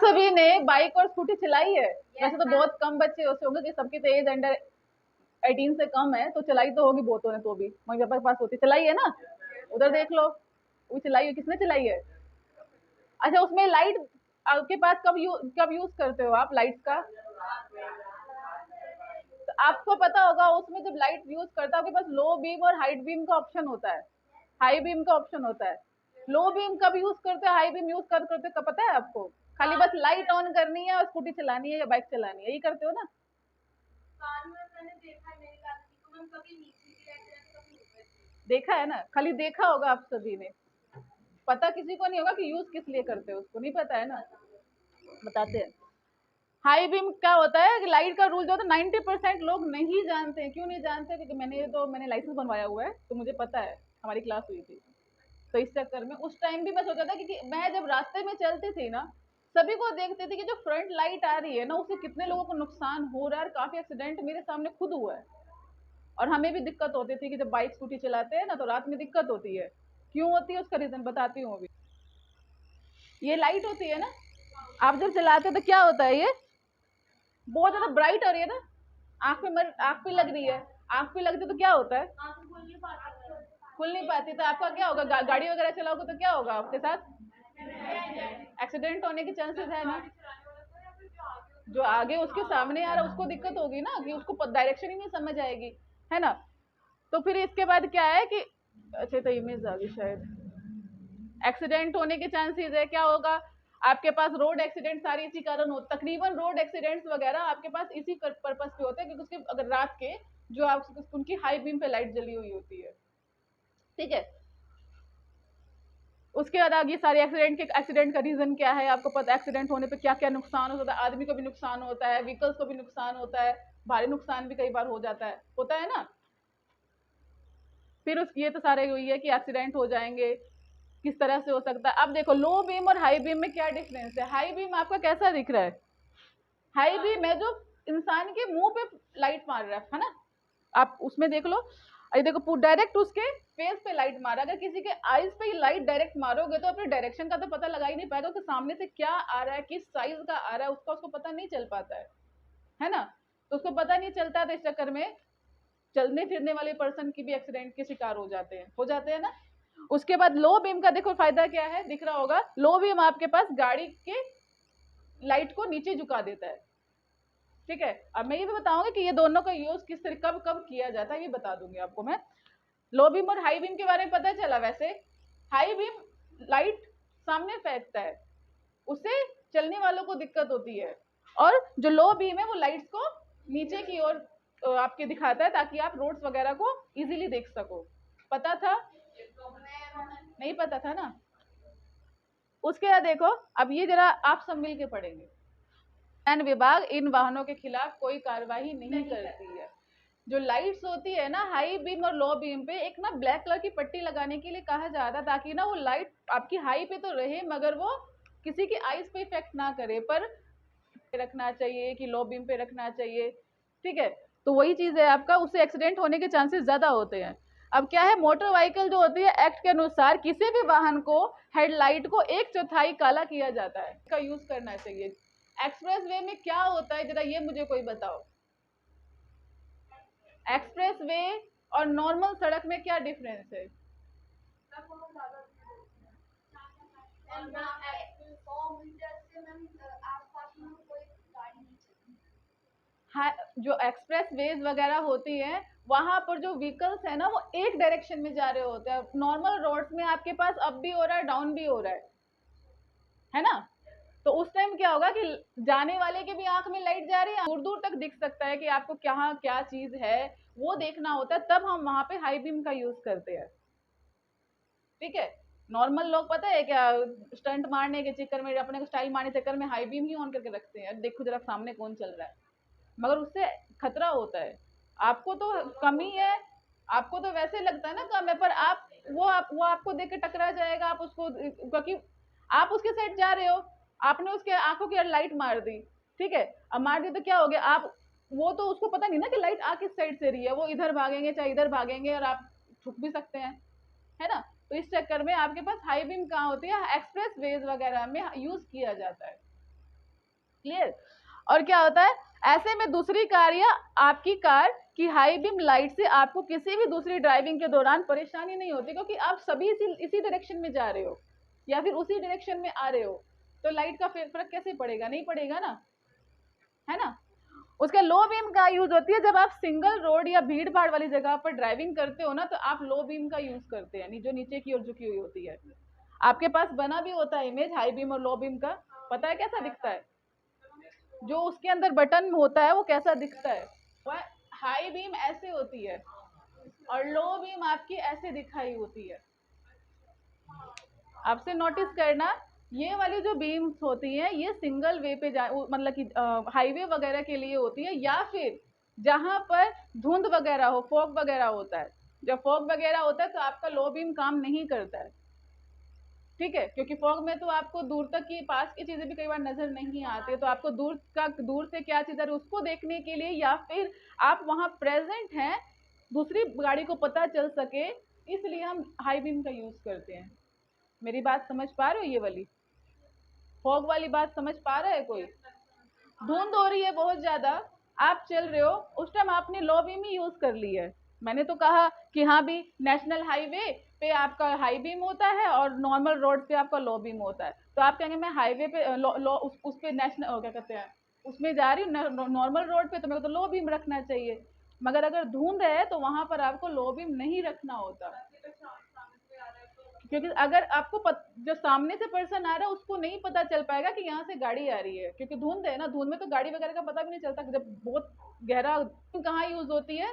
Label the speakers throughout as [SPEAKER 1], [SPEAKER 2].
[SPEAKER 1] सभी ने बाइक और स्कूटी चलाई है? वैसे तो बहुत कम बच्चे ऐसे होंगे कि सबकी तो एज अंडर 18 से कम है, तो चलाई तो होगी बहुतों ने, तो भी मम्मी पापा के पास होती, चलाई है ना? उधर देख लो, वो चलाई है, किसने चलाई है? अच्छा, उसमें लाइट आपके पास कब यूज करते हो आप लाइट्स का? तो आपको पता होगा उसमें जब लाइट यूज करता है आपके पास लो बीम और हाई बीम का ऑप्शन होता है, हाई बीम का ऑप्शन होता है। लो बीम कब यूज करते हैं, हाई बीम यूज कब करते हैं, कब पता है आपको? खाली बस लाइट ऑन करनी है और स्कूटी चलानी है या बाइक चलानी है, यही करते हो ना? देखा है ना, खाली देखा होगा आप सभी ने, पता किसी को नहीं होगा कि यूज किस लिए करते हो, उसको नहीं पता है ना। बताते हैं, हाई बीम क्या होता है कि लाइट का रूल जो होता है 90% लोग नहीं जानते हैं। क्यों नहीं जानते? क्योंकि मैंने लाइसेंस बनवाया हुआ है, तो मुझे पता है, हमारी क्लास हुई थी। तो इस चक्कर में उस टाइम भी मैं सोचा था कि मैं जब रास्ते में चलती थी ना, सभी को देखती थी कि जो फ्रंट लाइट आ रही है ना, उससे कितने लोगों को नुकसान हो रहा है, और काफी एक्सीडेंट मेरे सामने खुद हुआ है। और हमें भी दिक्कत होती थी कि जब बाइक स्कूटी चलाते हैं ना, तो रात में दिक्कत होती है। क्यों होती है उसका रीजन बताती हूँ अभी। ये लाइट होती है ना, आप जब चलाते हो तो क्या होता है, ये बहुत ज्यादा ब्राइट हो रही है ना, आंख पे लग रही है, आंख पे लगती है तो क्या होता है, खुल नहीं पाती, तो आपका क्या होगा, गाड़ी वगैरह चलाओगे तो क्या होगा आपके साथ? एक्सीडेंट होने के चांसेस है ना। जो आगे उसके सामने आ रहा है उसको दिक्कत होगी ना, कि उसको डायरेक्शन ही नहीं समझ आएगी, है ना। तो फिर इसके बाद क्या है कि, अच्छा तो इमेज आ गई शायद, एक्सीडेंट होने के चांसेस है, क्या होगा आपके पास, रोड एक्सीडेंट सारे इसी कारण होते, तकरीबन रोड एक्सीडेंट्स वगैरह आपके पास इसी पर्पस पे होते हैं, क्योंकि उसके अगर रात के जो आप उनकी हाई बीम पे लाइट जली हुई होती है, ठीक है। उसके बाद आगे सारे एक्सीडेंट का रीजन क्या है आपको पता है, एक्सीडेंट होने पे क्या क्या नुकसान होता है, आदमी को भी नुकसान होता है, व्हीकल्स को भी नुकसान होता है, भारी नुकसान भी कई बार हो जाता है, होता है ना। फिर उस ये तो सारे हुई है कि एक्सीडेंट हो जाएंगे, किस तरह से हो सकता है। अब देखो लो बीम और हाई बीम में क्या डिफरेंस है। हाई बीम आपका कैसा दिख रहा है, हाई बीम है जो इंसान के मुंह पे लाइट मार रहा है ना, आप उसमें देख लो, ये देखो डायरेक्ट उसके फेस पे लाइट मारा, अगर किसी के आईज पे लाइट डायरेक्ट मारोगे तो अपने डायरेक्शन का तो पता लगा ही नहीं पाएगा कि सामने से क्या आ रहा है, किस साइज का आ रहा है, उसका उसको पता नहीं चल पाता है ना। तो उसको पता नहीं चलता, तो इस चक्कर में चलने फिरने वाले पर्सन की भी एक्सीडेंट के शिकार हो जाते हैं ना। उसके बाद लो बीम का देखो फायदा क्या है, दिख रहा होगा, लो बीम आपके पास गाड़ी के लाइट को नीचे झुका देता है, ठीक है। अब मैं ये भी बताऊंगी कि ये दोनों का यूज किस तरह कब कब किया जाता है, ये बता दूंगी आपको मैं। लो बीम और हाई बीम के बारे में पता चला। वैसे हाई बीम लाइट सामने फेंकता है, उससे चलने वालों को दिक्कत होती है, और जो लो बीम है वो लाइट्स को नीचे की ओर आपके दिखाता है, ताकि आप रोड्स वगैरह को इजीली देख सको। पता था? नहीं पता था ना। उसके बाद देखो, अब ये जरा आप सब मिल के पढ़ेंगे। परिवहन विभाग इन वाहनों के खिलाफ कोई कार्रवाई नहीं करती है। जो लाइट्स होती है ना हाई बीम और लो बीम पे, एक ना ब्लैक कलर की पट्टी लगाने के लिए कहा जाता है, ताकि ना वो लाइट आपकी हाई पे तो रहे मगर वो किसी की आईज पे इफेक्ट ना करे, पर रखना चाहिए कि लो बीम पे रखना चाहिए, ठीक है। तो वही चीज है आपका, उससे एक्सीडेंट होने के चांसेस ज्यादा होते हैं। अब क्या है, मोटर व्हीकल जो होती है एक्ट के अनुसार किसी भी वाहन को हेडलाइट को 1/4 काला किया जाता है, का यूज करना चाहिए। एक्सप्रेस वे में क्या होता है, जरा ये मुझे कोई बताओ, एक्सप्रेस वे और नॉर्मल सड़क में क्या डिफरेंस है? हाँ, जो एक्सप्रेस वेज वगैरह होती है वहां पर जो व्हीकल्स है ना वो एक डायरेक्शन में जा रहे होते हैं। नॉर्मल रोड्स में आपके पास अप भी हो रहा है, डाउन भी हो रहा है ना। तो उस टाइम क्या होगा कि जाने वाले के भी आंख में लाइट जा रही है, दूर दूर तक दिख सकता है कि आपको क्या क्या चीज है, वो देखना होता है, तब हम वहां पे हाई बीम का यूज करते हैं, ठीक है। नॉर्मल लोग पता है क्या, स्टंट मारने के चक्कर में, अपने को स्टाइल मारने के चक्कर में हाई बीम ही ऑन करके रखते हैं, देखो जरा सामने कौन चल रहा है, मगर उससे खतरा होता है। आपको तो कम ही है, आपको तो वैसे लगता है ना कम है, पर वो आपको देख के टकरा जाएगा, आप उसको, क्योंकि आप उसके साइड जा रहे हो, आपने उसके आंखों की लाइट मार दी, ठीक है। अब मार दी तो क्या हो गया, आप, वो तो उसको पता नहीं ना कि लाइट आ किस साइड से रही है, वो इधर भागेंगे चाहे इधर भागेंगे, और आप ठुक भी सकते हैं, है ना। तो इस चक्कर में आपके पास हाई बीम कहाँ होती है, एक्सप्रेस वेज वगैरह में यूज किया जाता है, क्लियर। और क्या होता है, ऐसे में दूसरी कार या आपकी कार की हाई बीम लाइट से आपको किसी भी दूसरी ड्राइविंग के दौरान परेशानी नहीं होती, क्योंकि आप सभी इसी डायरेक्शन में जा रहे हो या फिर उसी डायरेक्शन में आ रहे हो, तो लाइट का फर्क कैसे पड़ेगा, नहीं पड़ेगा ना, है ना। उसका लो बीम का यूज होती है जब आप सिंगल रोड या भीड़ भाड़ वाली जगह पर ड्राइविंग करते हो ना, तो आप लो बीम का यूज करते हैं, जो नीचे की ओर झुकी हुई होती है। आपके पास बना भी होता है इमेज हाई बीम और लो बीम का, पता है कैसा दिखता है, जो उसके अंदर बटन होता है वो कैसा दिखता है। वह हाई बीम ऐसे होती है और लो बीम आपकी ऐसे दिखाई होती है। आपसे नोटिस करना, ये वाली जो बीम्स होती हैं ये सिंगल वे पे मतलब कि हाईवे वगैरह के लिए होती है, या फिर जहां पर धुंध वगैरह हो, फॉग वगैरह होता है। जब फॉग वगैरह होता है तो आपका लो बीम काम नहीं करता है, ठीक है, क्योंकि फॉग में तो आपको दूर तक की पास की चीजें भी कई बार नजर नहीं आती, तो आपको दूर से क्या चीज है उसको देखने के लिए, या फिर आप वहां प्रेजेंट हैं दूसरी गाड़ी को पता चल सके, इसलिए हम हाई बीम का यूज करते हैं। मेरी बात समझ पा रहे हो, ये वाली फॉग वाली बात समझ पा रहा है कोई। धुंध हो रही है बहुत ज्यादा, आप चल रहे हो, उस टाइम आपने लो बीम ही यूज कर ली है। मैंने तो कहा कि हाँ भी नेशनल हाईवे पे आपका हाई बीम होता है और नॉर्मल रोड पे आपका लो बीम होता है, तो आप कहेंगे मैं हाईवे पे उस पे नेशनल क्या कहते हैं उसमें जा रही हूँ नॉर्मल रोड पे, तो मेरे को तो लो बीम रखना चाहिए। मगर अगर धुंध है तो वहां पर आपको लो बीम नहीं रखना होता, क्योंकि अगर आपको जो सामने से पर्सन आ रहा है उसको नहीं पता चल पाएगा कि यहाँ से गाड़ी आ रही है, क्योंकि धुंध है ना, धुंध में तो गाड़ी वगैरह का पता भी नहीं चलता। जब बहुत गहरा तो कहाँ यूज होती है,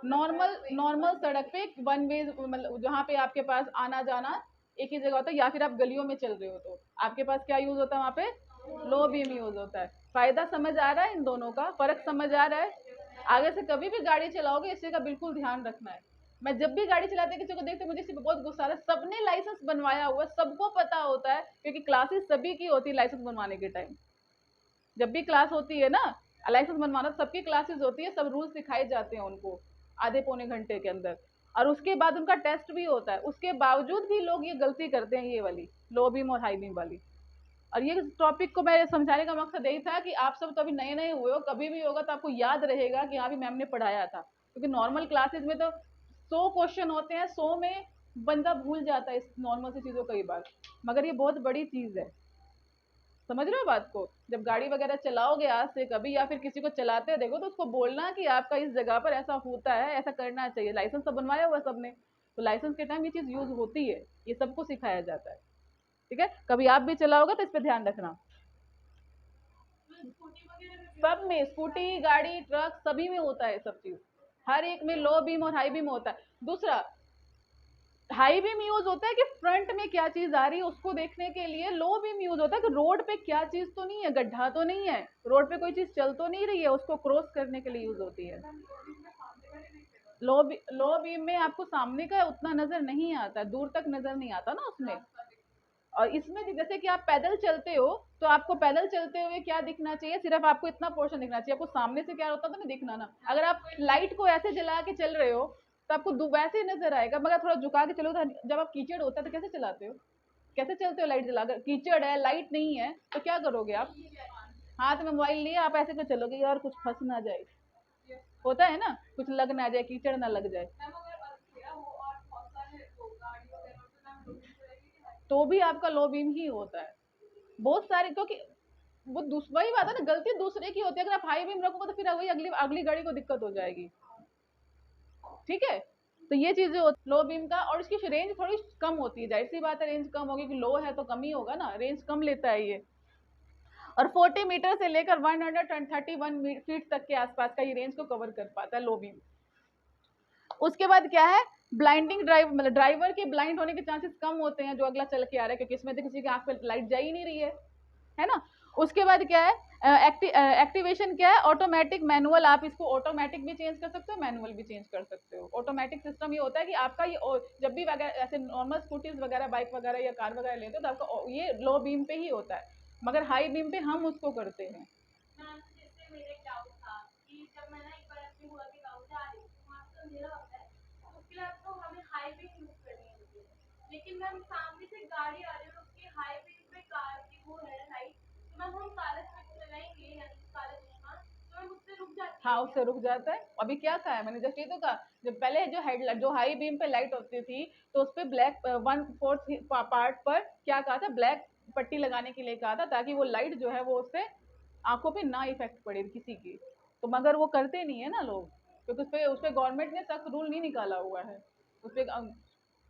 [SPEAKER 1] नॉर्मल नॉर्मल सड़क पे, वन वे, मतलब जहाँ पे आपके पास आना जाना एक ही जगह होता है, या फिर आप गलियों में चल रहे हो तो आपके पास क्या यूज होता है वहां पे, लो बीम यूज होता है। फायदा समझ आ रहा है, इन दोनों का फर्क समझ आ रहा है। आगे से कभी भी गाड़ी चलाओगे इसी का बिल्कुल ध्यान रखना है। मैं जब भी गाड़ी चलाते किसी को देखते मुझे सिर्फ बहुत गुस्सा आता है, सबने लाइसेंस बनवाया हुआ है, सबको पता होता है, क्योंकि क्लासेस सभी की होती है लाइसेंस बनवाने के टाइम। जब भी क्लास होती है ना, लाइसेंस बनवाना सबकी क्लासेस होती है, सब रूल्स सिखाए जाते हैं उनको आधे पौने घंटे के अंदर, और उसके बाद उनका टेस्ट भी होता है। उसके बावजूद भी लोग ये गलती करते हैं, ये वाली लो बीम और हाई बीम वाली। और ये टॉपिक को मैं समझाने का मकसद यही था कि आप सब तो अभी नए नए हुए हो, कभी भी होगा तो आपको याद रहेगा कि हाँ भी मैम ने पढ़ाया था, क्योंकि नॉर्मल क्लासेस में तो 100 क्वेश्चन होते हैं, 100 में बंदा भूल जाता है इस नॉर्मल सी चीजों कई बार, मगर ये बहुत बड़ी चीज है। समझ रहे हो बात को। जब गाड़ी वगैरह चलाओगे आज से कभी, या फिर किसी को चलाते देखो, तो उसको बोलना कि आपका इस जगह पर ऐसा होता है, ऐसा करना चाहिए। लाइसेंस तो बनवाया हुआ सबने, तो लाइसेंस के टाइम ये चीज यूज होती है, ये सबको सिखाया जाता है, ठीक है। कभी आप भी चलाओगे तो इस पर ध्यान रखना। सब में, स्कूटी गाड़ी ट्रक सभी में होता है सब चीज, हर एक में लो बीम और हाई बीम होता है। दूसरा, हाई बीम यूज होता है कि फ्रंट में क्या चीज आ रही है उसको देखने के लिए, लो बीम यूज होता है कि रोड पे क्या चीज तो नहीं है, गड्ढा तो नहीं है, रोड पे कोई चीज चल तो नहीं रही है, उसको क्रॉस करने के लिए यूज होती है। लो बीम में आपको सामने का उतना नजर नहीं आता, दूर तक नजर नहीं आता ना उसमें। और इसमें जैसे कि आप पैदल चलते हो, तो आपको पैदल चलते हुए क्या दिखना चाहिए, सिर्फ आपको इतना पोर्शन दिखना चाहिए, आपको सामने से क्या होता है तो नहीं दिखना ना। अगर आप लाइट को ऐसे जला के चल रहे हो तो आपको वैसे ही नजर आएगा, मगर थोड़ा झुका के चलो, जब आप कीचड़ होता है तो कैसे चलाते हो, कैसे चलते हो लाइट जलाकर, कीचड़ है लाइट नहीं है तो क्या करोगे आप, हाथ में मोबाइल लिए आप ऐसे क्यों चलोगे यार, कुछ फंस ना जाए, होता है ना, कुछ लग ना जाए, कीचड़ ना लग जाए, तो भी आपका लो बीम ही होता है। बहुत सारे, क्योंकि वो वही बात है ना, गलती दूसरे की होती है, अगर आप हाई बीम रखोगे तो फिर वही अगली अगली गाड़ी को दिक्कत हो जाएगी, ठीक है। तो ये चीजें लो बीम का, और इसकी रेंज थोड़ी कम होती है, जाहिर सी बात है रेंज कम होगी, कि लो है तो कम ही होगा ना, रेंज कम लेता है ये। और 40 मीटर से लेकर 131 फीट तक के आसपास का ये रेंज को कवर कर पाता है लो बीम। उसके बाद क्या है, ब्लाइंडिंग ड्राइव, मतलब ड्राइवर के ब्लाइंड होने के चांसेस कम होते हैं जो अगला चल के आ रहा है, क्योंकि इसमें तो किसी की आंख पे लाइट जा ही नहीं रही है ना। उसके बाद क्या है, एक्टिवेशन क्या है, ऑटोमेटिक मैनुअल, आप इसको ऑटोमेटिक भी चेंज कर सकते हो, मैनुअल भी चेंज कर सकते हो। ऑटोमेटिक सिस्टम ये होता है कि आपका ये जब भी वगैरह ऐसे नॉर्मल स्कूटीज वगैरह, बाइक वगैरह या कार वगैरह लेते हो तो आपका ये लो बीम पे ही होता है, मगर हाई बीम पे हम उसको करते हैं। हाँ, उससे रुक जाता है। अभी क्या कहा है मैंने, जस्ट ये तो कहा, जब पहले जो हेडलाइट जो हाई बीम पे लाइट होती थी तो उस पे ब्लैक 1/4 पार्ट पर क्या कहा था, ब्लैक पट्टी लगाने के लिए कहा था, ताकि वो लाइट जो है वो उससे आंखों पे ना इफेक्ट पड़े किसी की। तो मगर वो करते नहीं है ना लोग, क्योंकि उस पे गवर्नमेंट ने सख्त रूल नहीं निकाला हुआ है, उस पे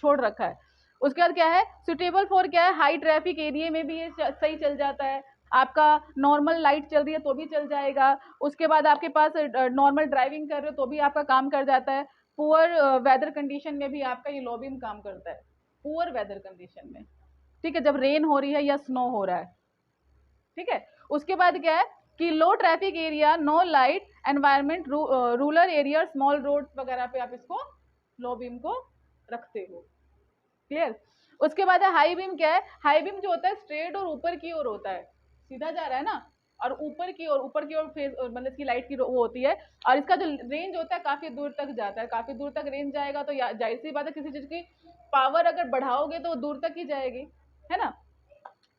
[SPEAKER 1] छोड़ रखा है। उसके बाद क्या है, सुटेबल फॉर क्या है, हाई ट्रैफिक एरिया में भी ये सही चल जाता है। आपका नॉर्मल लाइट चल रही है तो भी चल जाएगा। उसके बाद आपके पास नॉर्मल ड्राइविंग कर रहे हो तो भी आपका काम कर जाता है। पुअर वेदर कंडीशन में भी आपका ये लो बीम काम करता है, पुअर वेदर कंडीशन में। ठीक है, जब रेन हो रही है या स्नो हो रहा है। ठीक है, उसके बाद क्या है कि low traffic area, no light environment, rural area, small road वगैरह पे आप इसको लो बीम को रखते हो। क्लियर। उसके बाद है हाई बीम। क्या है, हाई बीम जो होता है स्ट्रेट और ऊपर की ओर होता है, सीधा जा रहा है ना, और ऊपर की ओर फेस मतलब इसकी लाइट की वो होती है। और इसका जो रेंज होता है काफी दूर तक जाता है, काफी दूर तक रेंज जाएगा तो जाहिर सी बात है किसी चीज की पावर अगर बढ़ाओगे तो दूर तक ही जाएगी, है ना।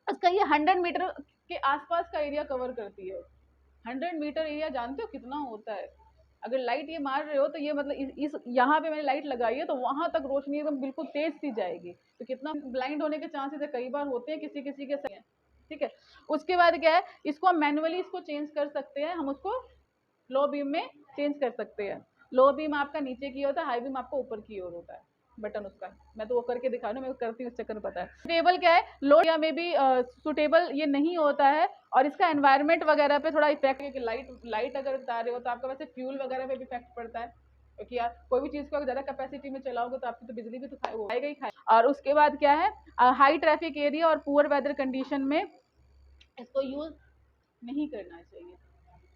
[SPEAKER 1] उसका ये 100 मीटर के आसपास का एरिया कवर करती है। 100 मीटर एरिया जानते हो कितना होता है। अगर लाइट ये मार रहे हो तो ये मतलब इस यहाँ पे मैंने लाइट लगाई है तो वहां तक रोशनी एकदम बिल्कुल तेज सी जाएगी, तो कितना ब्लाइंड होने के चांसेस है, कई बार होते हैं, किसी किसी के सही है। ठीक है, उसके बाद क्या है, इसको हम मैनुअली इसको चेंज कर सकते हैं, हम उसको लो बीम में चेंज कर सकते हैं। लो बीम आपका नीचे की होता है, हाई बीम आपका ऊपर की ओर होता है, बटन उसका। मैं तो वो करके दिखा रही हूँ, मैं करती हूँ इस चक्कर में पता है। सुटेबल क्या है, लो एरिया में भी सुटेबल ये नहीं होता है, और इसका एनवायरनमेंट वगैरह पे थोड़ा इफेक्ट है कि लाइट लाइट अगर बता रहे हो तो आपका वैसे फ्यूल वगैरह पे भी इफेक्ट पड़ता है, क्योंकि यार कोई भी चीज को अगर ज्यादा कैपेसिटी में चलाओगे तो आपकी तो बिजली भी तो खाएगा ही खाएगा। और उसके बाद क्या है, हाई ट्रैफिक एरिया और पुअर वेदर कंडीशन में इसको यूज नहीं करना चाहिए।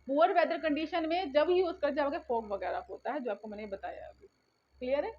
[SPEAKER 1] पुअर वेदर कंडीशन में जब यूज कर जाओगे फॉग वगैरह होता है, जो आपको मैंने बताया अभी। क्लियर है।